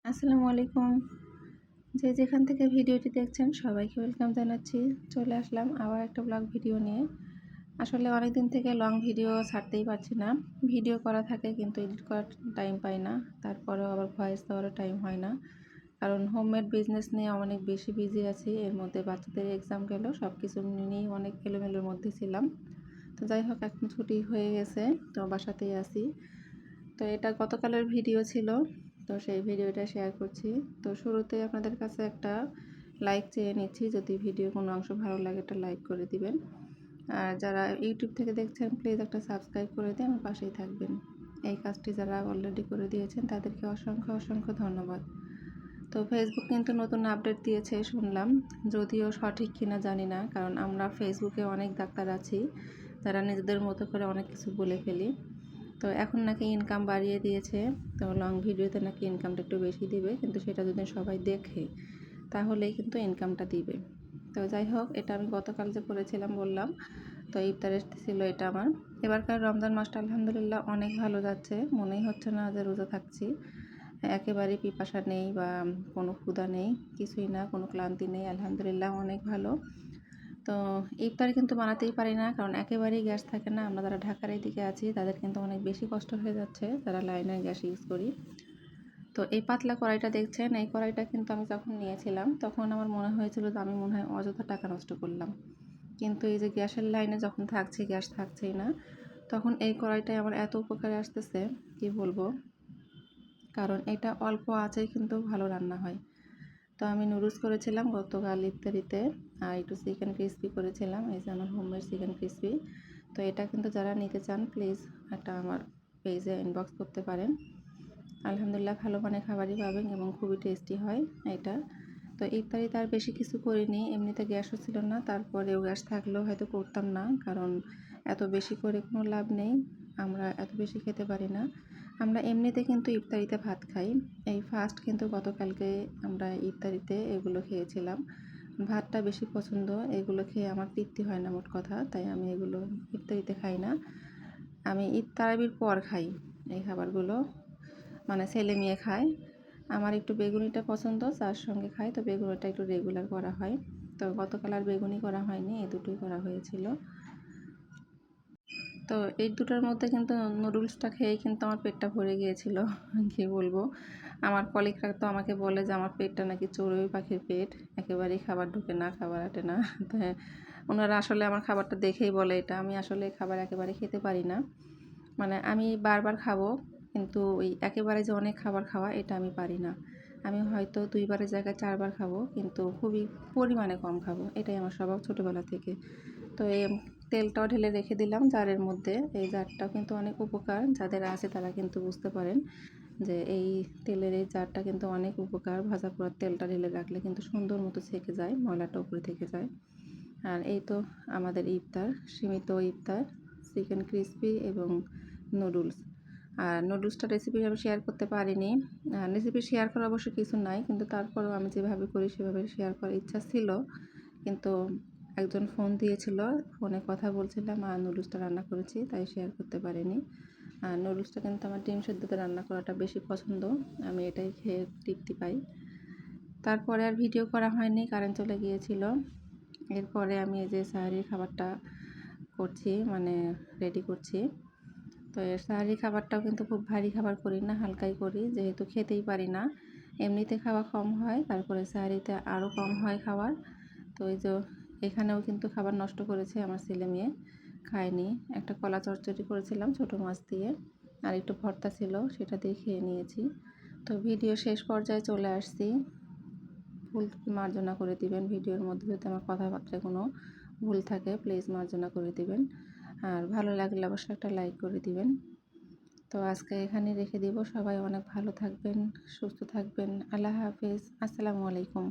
আসসালামু আলাইকুম। যে যেখান থেকে ভিডিওটি দেখছেন সবাইকে ওয়েলকাম জানাচ্ছি। চলে আসলাম আবার একটা ব্লগ ভিডিও নিয়ে। আসলে অনেকদিন থেকে লং ভিডিও ছাড়তেই পারছি না। ভিডিও করা থাকে কিন্তু এডিট করার টাইম পাই না। তারপরেও আবার ভয়েস দেওয়ারও টাইম হয় না। কারণ হোমমেড বিজনেস নিয়ে অনেক বেশি বিজি আছি। এর মধ্যে বাচ্চাদের এক্সাম গেল, সব কিছু নিয়েই অনেক এলোমেলোর মধ্যে ছিলাম। তো যাই হোক, এখন ছুটি হয়ে গেছে, তো বাসাতেই আছি। তো এটা গতকালের ভিডিও ছিল, তো সেই ভিডিওটা শেয়ার করছি। তো শুরুতে আপনাদের কাছে একটা লাইক চেয়ে নিচ্ছি, যদি ভিডিও কোনো অংশ ভালো লাগে একটা লাইক করে দিবেন। আর যারা ইউটিউব থেকে দেখছেন প্লিজ একটা সাবস্ক্রাইব করে দিয়ে আমার পাশেই থাকবেন। এই কাজটি যারা অলরেডি করে দিয়েছেন তাদেরকে অসংখ্য অসংখ্য ধন্যবাদ। তো ফেসবুক কিন্তু নতুন আপডেট দিয়েছে শুনলাম, যদিও সঠিক কিনা জানি না, কারণ আমরা ফেসবুকে অনেক ডাক্তার আছি যারা নিজেদের মতো করে অনেক কিছু বলে ফেলি। তো এখন নাকি ইনকাম বাড়িয়ে দিয়েছে, তো লং ভিডিওতে নাকি ইনকামটা একটু বেশি দিবে, কিন্তু সেটা যদি সবাই দেখে তাহলেই কিন্তু ইনকামটা দিবে। তো যাই হোক, এটা আমি গতকাল যে করেছিলাম বললাম, তো ইফতারে ছিল এটা আমার। এবারকার রমজান মাসটা আলহামদুলিল্লাহ অনেক ভালো যাচ্ছে, মনেই হচ্ছে না যে রোজা থাকছি। একেবারেই পিপাসা নেই বা কোনো ক্ষুধা নেই, কিছুই না, কোনো ক্লান্তি নেই, আলহামদুলিল্লাহ অনেক ভালো। তো ইফতারি কিন্তু বানাতেই পারি না, কারণ একেবারেই গ্যাস থাকে না। আমরা যারা ঢাকার এইদিকে আছি তাদের কিন্তু অনেক বেশি কষ্ট হয়ে যাচ্ছে, যারা লাইনের গ্যাস ইউজ করি। তো এই পাতলা কড়াইটা দেখছেন, এই কড়াইটা কিন্তু আমি যখন নিয়েছিলাম তখন আমার মনে হয়েছিল যে আমি মনে হয় অযথা টাকা নষ্ট করলাম। কিন্তু এই যে গ্যাসের লাইনে যখন থাকছি, গ্যাস থাকছেই না, তখন এই কড়াইটাই আমার এত উপকারে আসতেছে, কি বলবো। কারণ এটা অল্প আঁচেই কিন্তু ভালো রান্না হয়। তো আমি নুডলস করেছিলাম গতকাল ইফতারিতে, আর একটু চিকেন ক্রিসপি করেছিলাম। এই যে আমার হোমমেড চিকেন ক্রিসপি। তো এটা কিন্তু যারা নিতে চান প্লিজ একটা আমার পেজে ইনবক্স করতে পারেন। আলহামদুলিল্লাহ ভালো মানের খাবারই পাবেন এবং খুবই টেস্টি হয় এটা। তো ইফতারিতে আর বেশি কিছু করিনি, এমনিতে গ্যাসও ছিল না, তারপরেও গ্যাস থাকলেও হয়তো করতাম না, কারণ এত বেশি করে কোনো লাভ নেই, আমরা এত বেশি খেতে পারি না। আমরা এমনিতে কিন্তু ইফতারিতে ভাত খাই। এই ফার্স্ট কিন্তু গতকালকে আমরা ইফতারিতে এগুলো খেয়েছিলাম। ভাতটা বেশি পছন্দ, এগুলো খেয়ে আমার তৃপ্তি হয় না মোট কথা, তাই আমি এগুলো ইফতারিতে খাই না। আমি ঈদ তারাবির পর খাই এই খাবারগুলো, মানে ছেলে মেয়ে খায়। আমার একটু বেগুনিটা পছন্দ, যার সঙ্গে খাই, তো বেগুনিটা একটু রেগুলার করা হয়। তো গতকাল আর বেগুনি করা হয়নি, এই দুটোই করা হয়েছিল। তো এই দুটোর মধ্যে কিন্তু নুডলসটা খেয়েই কিন্তু আমার পেটটা ভরে গিয়েছিল, কী বলবো। আমার কলিগরা তো আমাকে বলে যে আমার পেটটা নাকি চড়ুই পাখির পেট, একেবারেই খাবার ঢোকে না, খাবার আটে না। তো ওনারা আসলে আমার খাবারটা দেখেই বলে এটা। আমি আসলে খাবার একেবারে খেতে পারি না, মানে আমি বারবার খাবো, কিন্তু ওই একেবারে যে অনেক খাবার খাওয়া এটা আমি পারি না। আমি হয়তো 2 বারের জায়গায় 4 বার খাবো, কিন্তু খুবই পরিমাণে কম খাবো, এটাই আমার স্বভাব ছোটোবেলা থেকে। তো এই তেলটাও ঢেলে রেখে দিলাম জারের মধ্যে। এই জারটাও কিন্তু অনেক উপকার, যাদের আছে তারা কিন্তু বুঝতে পারেন যে এই তেলের এই জারটা কিন্তু অনেক উপকার। ভাজা পোড়ার তেলটা ঢেলে রাখলে কিন্তু সুন্দর মতো ছেঁকে যায়, ময়লাটা উপরে থেকে যায়। আর এই তো আমাদের ইফতার, সীমিত ইফতার, চিকেন ক্রিসপি এবং নুডলস। আর নুডলসটার রেসিপি আমি শেয়ার করতে পারিনি। রেসিপি শেয়ার করার অবশ্য কিছু নাই, কিন্তু তারপরেও আমি যেভাবে করি সেভাবে শেয়ার করার ইচ্ছা ছিল, কিন্তু একজন ফোন দিয়েছিল, ফোনে কথা বলছিলাম আর নুডলসটা রান্না করেছি, তাই শেয়ার করতে পারিনি। আর নুডলসটা কিন্তু আমার ডিম সেদ্ধতে রান্না করাটা বেশি পছন্দ, আমি এটাই খেয়ে তৃপ্তি পাই। তারপরে আর ভিডিও করা হয়নি, কারেন্ট চলে গিয়েছিল। এরপরে আমি এই যে সাহারির খাবারটা করছি, মানে রেডি করছি। তো এর সাহারির খাবারটাও কিন্তু খুব ভারী খাবার করি না, হালকাই করি, যেহেতু খেতেই পারি না। এমনিতে খাওয়া কম হয়, তারপরে সাহারিতে আরও কম হয় খাবার। তো এই যে এখানেও কিন্তু খাবার নষ্ট করেছে আমার ছেলে মেয়ে, খায়নি। একটা কলা চচ্চড়ি করেছিলাম ছোটো মাছ দিয়ে, আর একটু ভর্তা ছিল, সেটা দিয়ে খেয়ে নিয়েছি। তো ভিডিও শেষ পর্যায়ে চলে আসছি, ভুল মার্জনা করে দিবেন। ভিডিওর মধ্যে যদি আমার কথাবার্তায় কোনো ভুল থাকে প্লিজ মার্জনা করে দিবেন। আর ভালো লাগলে অবশ্যই একটা লাইক করে দিবেন। তো আজকে এখানেই রেখে দিব। সবাই অনেক ভালো থাকবেন, সুস্থ থাকবেন। আল্লাহ হাফেজ, আসসালামু আলাইকুম।